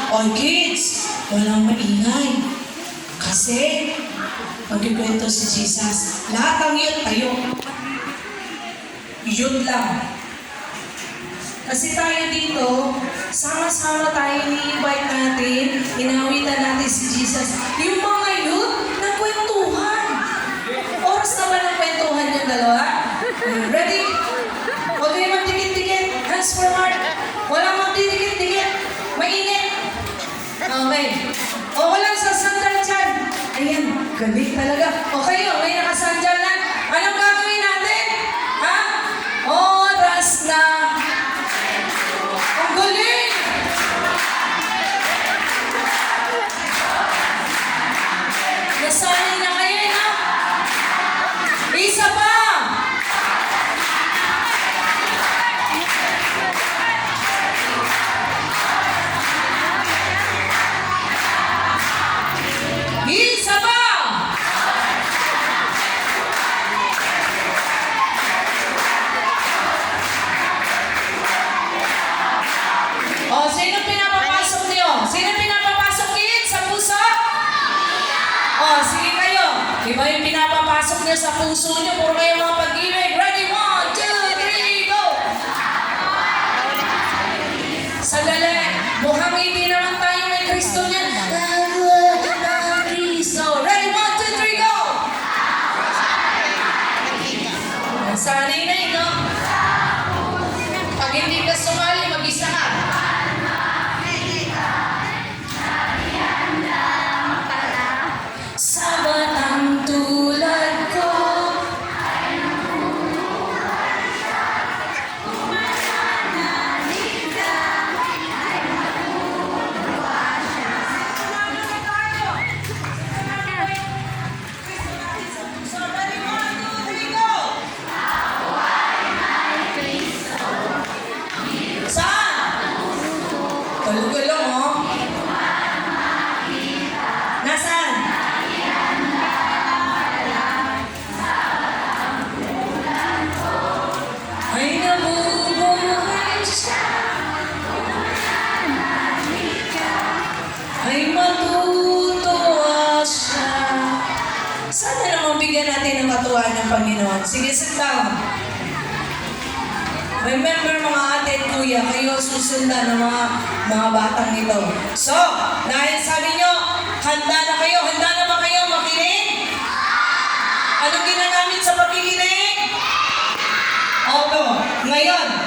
O kids, walang maingay. Kasi, magkikwento si Jesus. Lahat ng yun, tayo. Yun lang. Kasi tayo dito, sama-sama tayo ni-invite natin, inawitan natin si Jesus. Yung mga yun, nagkwentuhan. Oras na ba ng kwentuhan yung dalawa? Ready? Huwag kayo magdikit-dikit. Hands for Mark. Walang magdidikit-dikit. Mainit. Okay. O walang sasandal dyan. Ayan, galing talaga. O kayo, may nakasandal na. Anong gagawin natin? Ha? Oras na. Ang galing! Nasanay na kayo, no? Isa pa! Isa pa! O, sino pinapapasok niyo? Sino pinapapasok kids sa puso? O, sige kayo. Iba yung pinapapasok niyo sa puso niyo. Puro kayo mga pag-ibig. Ready? 1, 2, 3, go! Sandali. Mukhang hindi naman tayo may Kristo niyan. Kristo. Ready? 1, 2, 3, go! Sanay na yun, no? Pag hindi ka sumali, mag-isa ka. Sa batang tulad ko, talugan lang, oh. Nasaan? Ay nabubuhay siya. Ay matutuwa siya. Sana naman bigyan natin ng katuwaan ng Panginoon. Sige, sit down. Remember mga ate at kuya, kayo susundan ng mga batang ito. So, dahil sabi nyo, handa na kayo. Handa na ba kayo makinig? Anong ginagamit sa pakikinig? Opo. Ngayon,